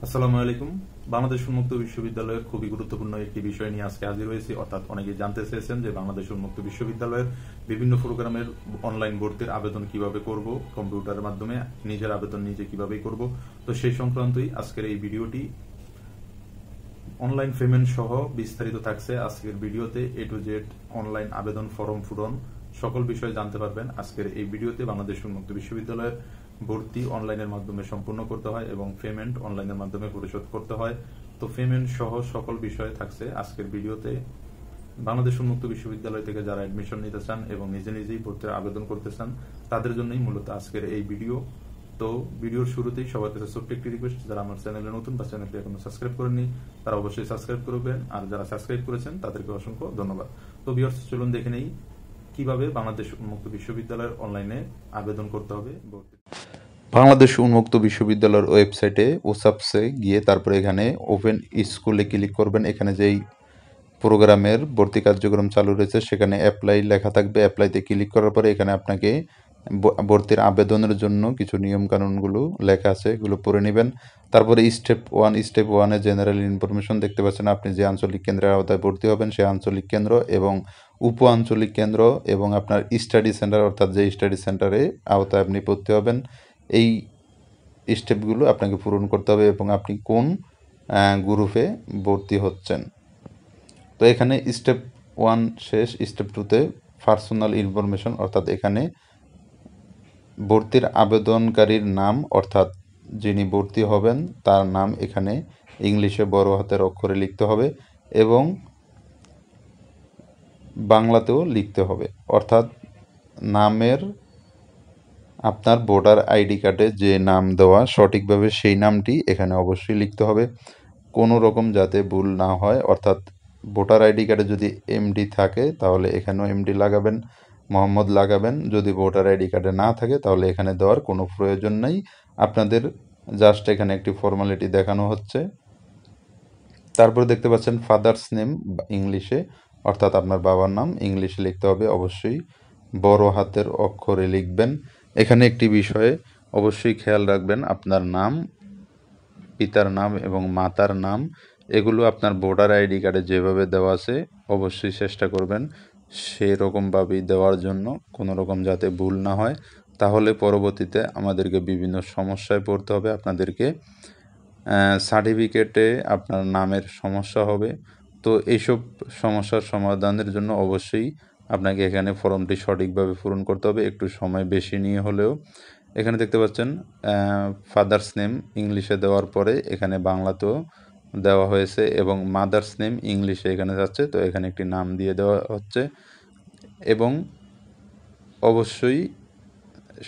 আসসালামু আলাইকুম। বাংলাদেশ উন্মুক্ত বিশ্ববিদ্যালয়ের খুবই গুরুত্বপূর্ণ একটি বিষয় নিয়ে আজকে হাজির হয়েছি। অর্থাৎ অনেকে জানতে চেয়েছেন যে বাংলাদেশ উন্মুক্ত বিশ্ববিদ্যালয়ের বিভিন্ন প্রোগ্রামের অনলাইন ভর্তির আবেদন কিভাবে করব, কম্পিউটারের মাধ্যমে নিজের আবেদন নিজে কিভাবে করব। তো সেই সংক্রান্তই আজকের এই ভিডিওটি। অনলাইন পেমেন্ট সহ বিস্তারিত থাকছে আজকের ভিডিওতে। এ টু জেড অনলাইন আবেদন ফর্ম পূরণ সকল বিষয় জানতে পারবেন আজকের এই ভিডিওতে। বাংলাদেশ উন্মুক্ত বিশ্ববিদ্যালয়ের ভর্তি অনলাইনের মাধ্যমে সম্পূর্ণ করতে হয় এবং পেমেন্ট অনলাইনের মাধ্যমে পরিশোধ করতে হয়। তো পেমেন্ট সহ সকল বিষয় থাকছে আজকের ভিডিওতে। বাংলাদেশ উন্মুক্ত বিশ্ববিদ্যালয় থেকে যারা অ্যাডমিশন নিতে চান এবং নিজে নিজেই ভর্তির আবেদন করতে চান তাদের জন্যই মূলত আজকের এই ভিডিও। তো ভিডিওর শুরুতেই সবার কাছে ছোট্ট একটি রিকোয়েস্ট, যারা আমার চ্যানেলে নতুন বা চ্যানেলটি এখনো সাবস্ক্রাইব করেননি তারা অবশ্যই সাবস্ক্রাইব করবেন, আর যারা সাবস্ক্রাইব করেছেন তাদেরকে অসংখ্য ধন্যবাদ। তো ভিউয়ার্স, চলুন দেখে নেই কিভাবে বাংলাদেশ উন্মুক্ত বিশ্ববিদ্যালয়ের অনলাইনে আবেদন করতে হবে। বাংলাদেশ উন্মুক্ত বিশ্ববিদ্যালয়ের ওয়েবসাইটে ওসাপসে গিয়ে তারপরে এখানে ওপেন স্কুলে ক্লিক করবেন। এখানে যেই প্রোগ্রামের ভর্তি কার্যক্রম চালু রয়েছে সেখানে অ্যাপ্লাই লেখা থাকবে। অ্যাপ্লাইতে ক্লিক করার পরে এখানে আপনাকে ভর্তির আবেদনের জন্য কিছু নিয়মকানুনগুলো লেখা আছে, এগুলো পড়ে নেবেন। তারপরে স্টেপ ওয়ানে জেনারেল ইনফরমেশন দেখতে পাচ্ছেন। আপনি যে আঞ্চলিক কেন্দ্রের আওতায় ভর্তি হবেন সেই আঞ্চলিক কেন্দ্র এবং উপ আঞ্চলিক কেন্দ্র এবং আপনার স্টাডি সেন্টার, অর্থাৎ যে স্টাডি সেন্টারে আওতায় আপনি ভর্তি হবেন, এই স্টেপগুলো আপনাকে পূরণ করতে হবে এবং আপনি কোন গ্রুপে ভর্তি হচ্ছেন। তো এখানে স্টেপ 1 শেষ। স্টেপ 2তে পার্সোনাল ইনফরমেশন, অর্থাৎ এখানে ভর্তির আবেদনকারীর নাম, অর্থাৎ যিনি ভর্তি হবেন তার নাম এখানে ইংলিশে বড় হাতের অক্ষরে লিখতে হবে এবং বাংলাতেও লিখতে হবে। অর্থাৎ নামের আপনার ভোটার আইডি কার্ডে যে নাম দেওয়া সঠিকভাবে সেই নামটি এখানে অবশ্যই লিখতে হবে, কোনো রকম যাতে ভুল না হয়। অর্থাৎ ভোটার আইডি কার্ডে যদি এমডি থাকে তাহলে এখানেও এমডি লাগাবেন, মোহাম্মদ লাগাবেন। যদি ভোটার আইডি কার্ডে না থাকে তাহলে এখানে দেওয়ার কোনো প্রয়োজন নেই। আপনাদের জাস্ট এখানে একটি ফর্মালিটি দেখানো হচ্ছে। তারপরে দেখতে পাচ্ছেন ফাদার্স নেম ইংলিশে, অর্থাৎ আপনার বাবার নাম ইংলিশে লিখতে হবে, অবশ্যই বড় হাতের অক্ষরে লিখবেন। এখানে একটি বিষয়ে অবশ্যই খেয়াল রাখবেন, আপনার নাম, পিতার নাম এবং মাতার নাম এগুলো আপনার ভোটার আইডি কার্ডে যেভাবে দেওয়া আছে অবশ্যই চেষ্টা করবেন সেরকমভাবেই দেওয়ার জন্য, কোনো রকম যাতে ভুল না হয়। তাহলে পরবর্তীতে আমাদেরকে বিভিন্ন সমস্যায় পড়তে হবে। আপনাদেরকে সার্টিফিকেটে আপনার নামের সমস্যা হবে। তো এইসব সমস্যার সমাধানের জন্য অবশ্যই আপনাকে এখানে ফর্মটি সঠিকভাবে পূরণ করতে হবে, একটু সময় বেশি নিয়ে হলেও। এখানে দেখতে পাচ্ছেন ফাদার্স নেম ইংলিশে দেওয়ার পরে এখানে বাংলাতেও দেওয়া হয়েছে এবং মাদার্স নেম ইংলিশে এখানে যাচ্ছে, তো এখানে একটি নাম দিয়ে দেওয়া হচ্ছে এবং অবশ্যই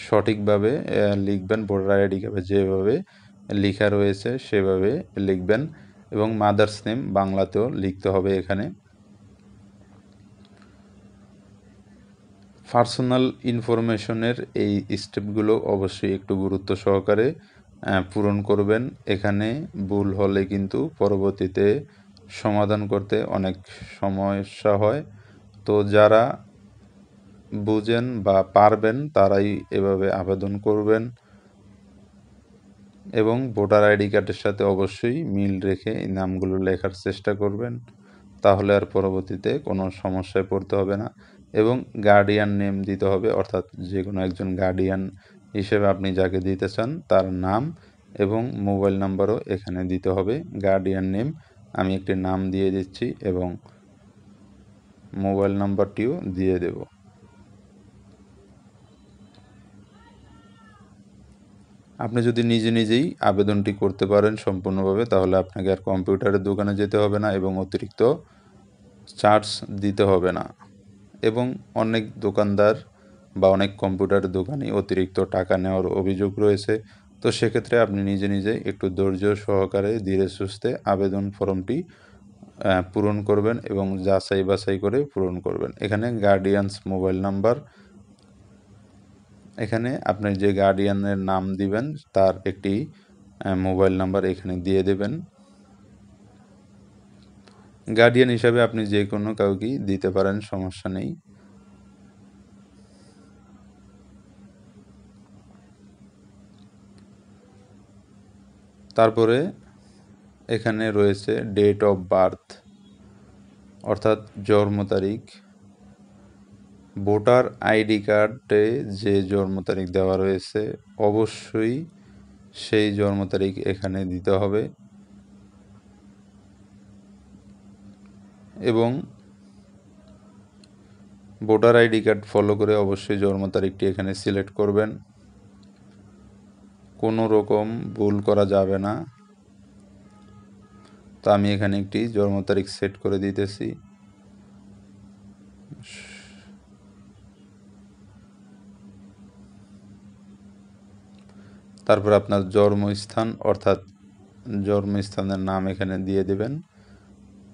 সঠিকভাবে লিখবেন। ভোটার আইডি কার্ডে যেভাবে লেখা রয়েছে সেভাবে লিখবেন এবং মাদার্স নেম বাংলাতেও লিখতে হবে। এখানে পার্সোনাল ইনফরমেশনের এই স্টেপগুলো অবশ্যই একটু গুরুত্ব সহকারে পূরণ করবেন। এখানে ভুল হলে কিন্তু পরবর্তীতে সমাধান করতে অনেক সমস্যা হয়। তো যারা বুঝেন বা পারবেন তারাই এভাবে আবেদন করবেন এবং ভোটার আইডি কার্ডের সাথে অবশ্যই মিল রেখে এই নামগুলো লেখার চেষ্টা করবেন, তাহলে আর পরবর্তীতে কোনো সমস্যায় পড়তে হবে না। এবং গার্ডিয়ান নেম দিতে হবে, অর্থাৎ যে কোনো একজন গার্ডিয়ান হিসেবে আপনি যাকে দিতে চান তার নাম এবং মোবাইল নাম্বারও এখানে দিতে হবে। গার্ডিয়ান নেম আমি একটি নাম দিয়ে দিচ্ছি এবং মোবাইল নাম্বারটিও দিয়ে দেব। আপনি যদি নিজে নিজেই আবেদনটি করতে পারেন সম্পূর্ণভাবে তাহলে আপনাকে আর কম্পিউটারের দোকানে যেতে হবে না এবং অতিরিক্ত চার্জ দিতে হবে না। এবং অনেক দোকানদার বা অনেক কম্পিউটার দোকানে অতিরিক্ত টাকা নেওয়ার অভিযোগ রয়েছে। তো সেক্ষেত্রে আপনি নিজে নিজে একটু ধৈর্য সহকারে ধীরে সুস্থে আবেদন ফর্মটি পূরণ করবেন এবং যাচাই বাছাই করে পূরণ করবেন। এখানে গার্ডিয়ানস মোবাইল নাম্বার, এখানে আপনি যে গার্ডিয়ানের নাম দিবেন তার একটি মোবাইল নাম্বার এখানে দিয়ে দেবেন। গার্ডিয়ান হিসাবে আপনি যে কোনো কাউকেই দিতে পারেন, সমস্যা নেই। তারপরে এখানে রয়েছে ডেট অফ বার্থ অর্থাৎ জন্ম তারিখ। ভোটার আইডি কার্ডে যে জন্ম তারিখ দেওয়া রয়েছে অবশ্যই সেই জন্ম তারিখ এখানে দিতে হবে এবং ভোটার আইডি কার্ড ফলো করে অবশ্যই জন্ম তারিখটি এখানে সিলেক্ট করবেন। কোনো রকম ভুল করা যাবে না। তো আমি এখানে একটি জন্ম তারিখ সেট করে দিতেছি। তারপর আপনার জন্মস্থান অর্থাৎ জন্মস্থানের নাম এখানে দিয়ে দিবেন।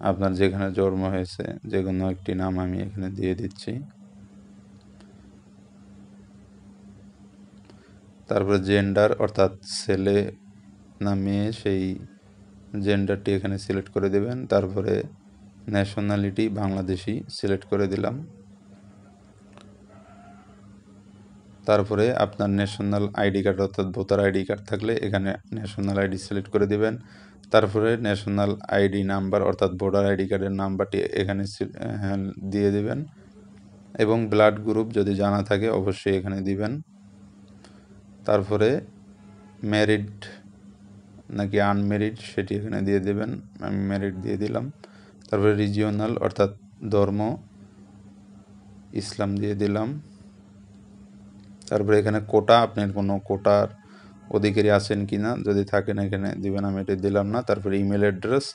আপনার যেখানে জন্ম হয়েছে যে কোনো একটি নাম আমি এখানে দিয়ে দিচ্ছি। তারপরে জেন্ডার অর্থাৎ ছেলে না মেয়ে সেই জেন্ডারটি এখানে সিলেক্ট করে দেবেন। তারপরে ন্যাশনালিটি বাংলাদেশি সিলেক্ট করে দিলাম। তারপরে আপনার ন্যাশনাল আইডি কার্ড অর্থাৎ ভোটার আইডি কার্ড থাকলে এখানে ন্যাশনাল আইডি সিলেক্ট করে দেবেন। তারপরে ন্যাশনাল আইডি নাম্বার অর্থাৎ ভোটার আইডি কার্ডের নাম্বারটি এখানে দিয়ে দিবেন এবং ব্লাড গ্রুপ যদি জানা থাকে অবশ্যই এখানে দিবেন। তারপরে ম্যারিড নাকি আনম্যারিড সেটি এখানে দিয়ে দেবেন। আমি ম্যারিড দিয়ে দিলাম। তারপরে রিজিওনাল অর্থাৎ ধর্ম ইসলাম দিয়ে দিলাম। তারপরে এখানে কোটা, আপনার কোনো কোটার অধিকারী আছেন কি না, যদি থাকেন এখানে দিবেন, আমি এটা দিলাম না। তারপরে ইমেল অ্যাড্রেস,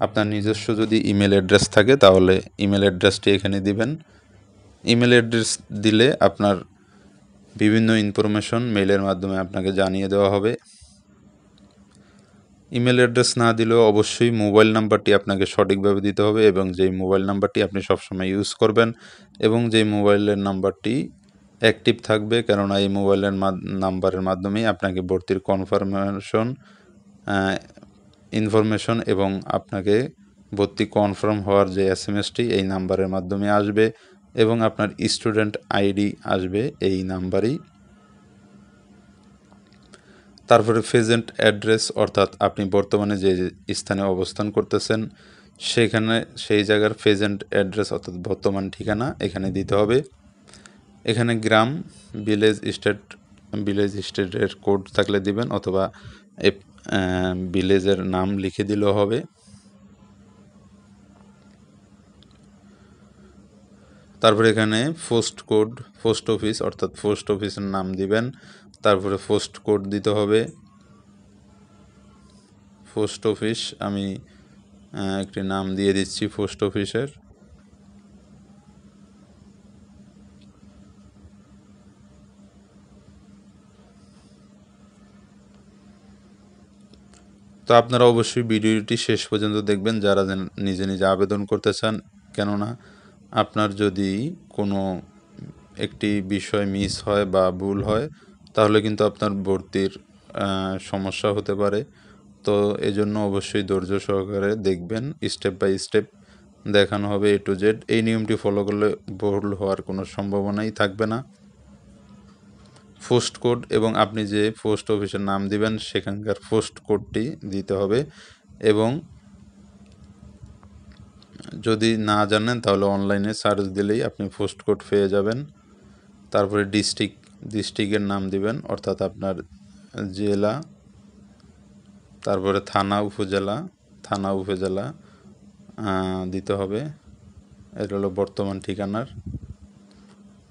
আপনার নিজস্ব যদি ইমেল অ্যাড্রেস থাকে তাহলে ইমেল অ্যাড্রেসটি এখানে দিবেন। ইমেল অ্যাড্রেস দিলে আপনার বিভিন্ন ইনফরমেশন মেইলের মাধ্যমে আপনাকে জানিয়ে দেওয়া হবে। ইমেল অ্যাড্রেস না দিলেও অবশ্যই মোবাইল নাম্বারটি আপনাকে সঠিকভাবে দিতে হবে এবং যেই মোবাইল নাম্বারটি আপনি সবসময় ইউজ করবেন এবং যেই মোবাইলের নাম্বারটি অ্যাক্টিভ থাকবে, কেননা এই মোবাইলের নাম্বারের মাধ্যমেই আপনাকে ভর্তির ইনফরমেশন এবং আপনাকে ভর্তি কনফার্ম হওয়ার যে এসএমএসটি এই নাম্বারের মাধ্যমে আসবে এবং আপনার স্টুডেন্ট আইডি আসবে এই নাম্বারেই। তারপরে প্রেজেন্ট অ্যাড্রেস অর্থাৎ আপনি বর্তমানে যে স্থানে অবস্থান করতেছেন সেখানে সেই জায়গার প্রেজেন্ট অ্যাড্রেস অর্থাৎ বর্তমান ঠিকানা এখানে দিতে হবে। এখানে গ্রাম, ভিলেজ স্টেটের কোড থাকলে দিবেন অথবা ভিলেজের নাম লিখে দিলেও হবে। তারপরে এখানে পোস্ট কোড, পোস্ট অফিস অর্থাৎ পোস্ট অফিসের নাম দিবেন। তারপরে পোস্ট কোড দিতে হবে। পোস্ট অফিস আমি একটি নাম দিয়ে দিচ্ছি পোস্ট অফিসের। তো আপনারা অবশ্যই ভিডিওটি শেষ পর্যন্ত দেখবেন যারা নিজে নিজে আবেদন করতে চান, কেননা আপনার যদি কোনো একটি বিষয় মিস হয় বা ভুল হয় তাহলে কিন্তু আপনার ভর্তির সমস্যা হতে পারে। তো এজন্য অবশ্যই ধৈর্য সহকারে দেখবেন, স্টেপ বাই স্টেপ দেখানো হবে A to Z। এই নিয়মটি ফলো করলে ভুল হওয়ার কোনো সম্ভাবনাই থাকবে না। পোস্ট কোড এবং আপনি যে পোস্ট অফিসের নাম দিবেন সেখানকার পোস্ট কোডটি দিতে হবে এবং যদি না জানেন তাহলে অনলাইনে সার্চ দিলেই আপনি পোস্ট কোড পেয়ে যাবেন। তারপরে ডিস্ট্রিক্টের নাম দিবেন অর্থাৎ আপনার জেলা, তারপরে থানা উপজেলা দিতে হবে, এটা হলো বর্তমান ঠিকানার।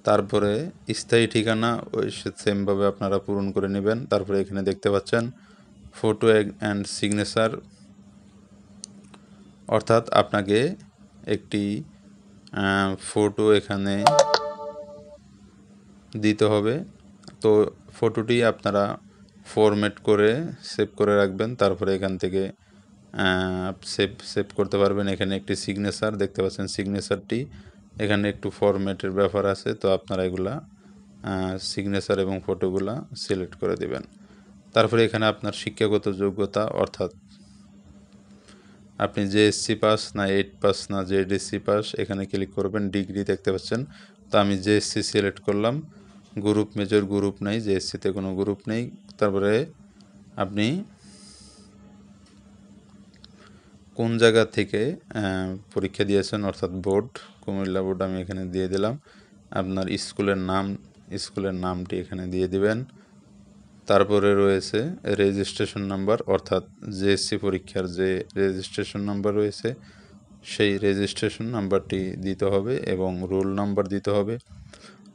তারপরে স্থায়ী ঠিকানা ওই সেমভাবে আপনারা পূরণ করে নেবেন। তারপরে এখানে দেখতে পাচ্ছেন ফটো অ্যান্ড সিগনেচার, অর্থাৎ আপনাকে একটি ফটো এখানে দিতে হবে। তো ফটোটি আপনারা ফরম্যাট করে সেভ করে রাখবেন। তারপরে এখান থেকে সেভ করতে পারবেন। এখানে একটি সিগনেচার দেখতে পাচ্ছেন, সিগনেচারটি এখানে একটু ফরম্যাটের ব্যাপার আছে, তো আপনারা এগুলা সিগনেচার এবং ফটোগুলা সিলেক্ট করে দেবেন। তারপরে এখানে আপনার শিক্ষাগত যোগ্যতা অর্থাৎ আপনি জেএসসি পাস না 8 পাস না জেডিসি পাস এখানে ক্লিক করবেন। ডিগ্রি দেখতে পাচ্ছেন, তো আমি জেএসসি সিলেক্ট করলাম। গ্রুপ মেজর গ্রুপ নেই, জেএসসিতে কোনো গ্রুপ নেই। তারপরে আপনি কোন জায়গা থেকে পরীক্ষা দিয়েছেন, অর্থাৎ বোর্ড, কুমিল্লা বোর্ড আমি এখানে দিয়ে দিলাম। আপনার স্কুলের নামটি এখানে দিয়ে দিবেন। তারপরে রয়েছে রেজিস্ট্রেশন নাম্বার, অর্থাৎ জেএসসি পরীক্ষার যে রেজিস্ট্রেশন নাম্বার রয়েছে সেই রেজিস্ট্রেশন নাম্বারটি দিতে হবে এবং রোল নাম্বার দিতে হবে।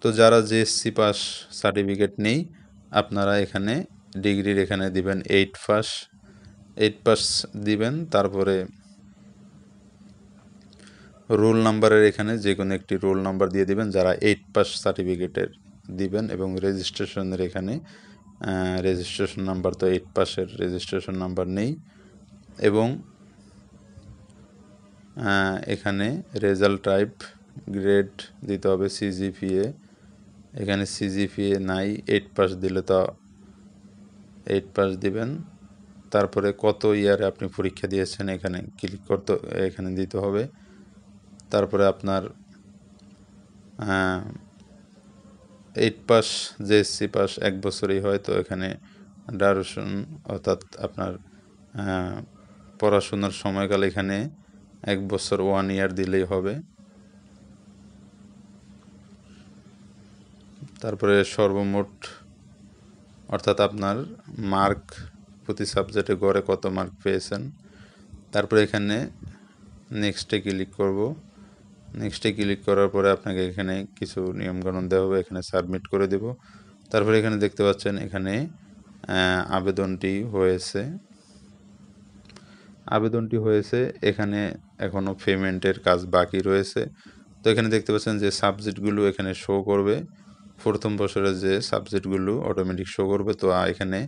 তো যারা জেএসসি পাস সার্টিফিকেট নেই, আপনারা এখানে ডিগ্রির এখানে দিবেন 8 পাস দিবেন। তারপরে রোল নাম্বারের এখানে যে কোনো একটি রোল নাম্বার দিয়ে দিবেন যারা 8 পাস সার্টিফিকেটের দিবেন, এবং রেজিস্ট্রেশনের এখানে রেজিস্ট্রেশন নাম্বার তো 8 পাসের রেজিস্ট্রেশন নাম্বার নেই। এবং এখানে রেজাল্ট টাইপ গ্রেড দিতে হবে, সিজিপিএ, এখানে সিজিপিএ নাই, 8 পাস দিলে তো 8 পাস দিবেন। তারপরে কত ইয়ারে আপনি পরীক্ষা দিয়েছেন এখানে ক্লিক করতে, এখানে দিতে হবে। তারপরে আপনার 8 পাস জেএসসি পাস 1 বছরই হয়, তো এখানে ডাউরেশন অর্থাৎ আপনার পড়াশোনার সময়কাল এখানে 1 বছর 1 ইয়ার দিলেই হবে। তারপরে সর্বমোট অর্থাৎ আপনার মার্ক প্রতি সাবজেক্টে গড়ে কত মার্ক পেয়েছেন। তারপরে এখানে নেক্সটে ক্লিক করব। নেক্সটে ক্লিক করার পরে আপনাকে এখানে কিছু নিয়মকানুন দেওয়া হবে, এখানে সাবমিট করে দেব। তারপরে এখানে দেখতে পাচ্ছেন এখানে আবেদনটি হয়েছে, এখানে এখনও পেমেন্টের কাজ বাকি রয়েছে। তো এখানে দেখতে পাচ্ছেন যে সাবজেক্টগুলো এখানে শো করবে, প্রথম বছরের যে সাবজেক্টগুলো অটোমেটিক শো করবে। তো এখানে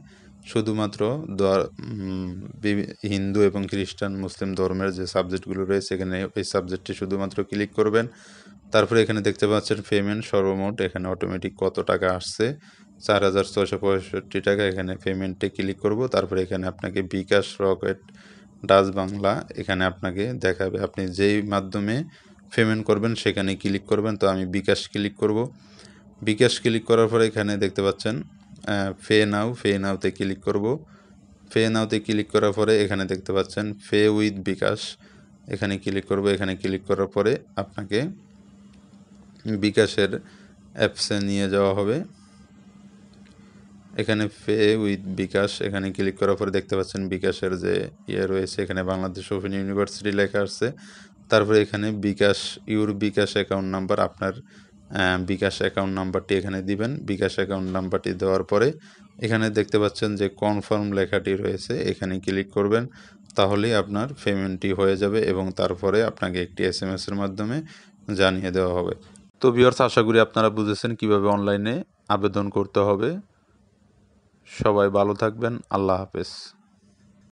শুধুমাত্র হিন্দু এবং খ্রিস্টান মুসলিম ধর্মের যে সাবজেক্টগুলো রয়েছে এখানে এই সাবজেক্টটি শুধুমাত্র ক্লিক করবেন। তারপরে এখানে দেখতে পাচ্ছেন পেমেন্ট সর্বমোট এখানে অটোমেটিক কত টাকা আসছে, 4,665 টাকা। এখানে পেমেন্টে ক্লিক করব। তারপরে এখানে আপনাকে বিকাশ, রকেট, ডাচ বাংলা এখানে আপনাকে দেখাবে, আপনি যেই মাধ্যমে পেমেন্ট করবেন সেখানে ক্লিক করবেন। তো আমি বিকাশ ক্লিক করব। বিকাশ ক্লিক করার পরে এখানে দেখতে পাচ্ছেন পে নাওতে ক্লিক করব। পে নাওতে ক্লিক করার পরে এখানে দেখতে পাচ্ছেন পে উইথ বিকাশ, এখানে ক্লিক করব। এখানে ক্লিক করার পরে আপনাকে বিকাশের অ্যাপসে নিয়ে যাওয়া হবে। এখানে পে উইথ বিকাশ এখানে ক্লিক করার পরে দেখতে পাচ্ছেন বিকাশের যে রয়েছে এখানে বাংলাদেশ ওপেন ইউনিভার্সিটি লেখা আসছে। তারপরে এখানে বিকাশ অ্যাকাউন্ট নাম্বার, আপনার বিকাশ অ্যাকাউন্ট নাম্বারটি এখানে দিবেন। বিকাশ অ্যাকাউন্ট নাম্বারটি দেওয়ার পরে এখানে দেখতে পাচ্ছেন যে কনফার্ম লেখাটি রয়েছে, এখানে ক্লিক করবেন। তাহলেই আপনার পেমেন্টটি হয়ে যাবে এবং তারপরে আপনাকে একটি SMS-এর মাধ্যমে জানিয়ে দেওয়া হবে। তো ভিউয়ার্স, আশা করি আপনারা বুঝেছেন কিভাবে অনলাইনে আবেদন করতে হবে। সবাই ভালো থাকবেন। আল্লাহ হাফেজ।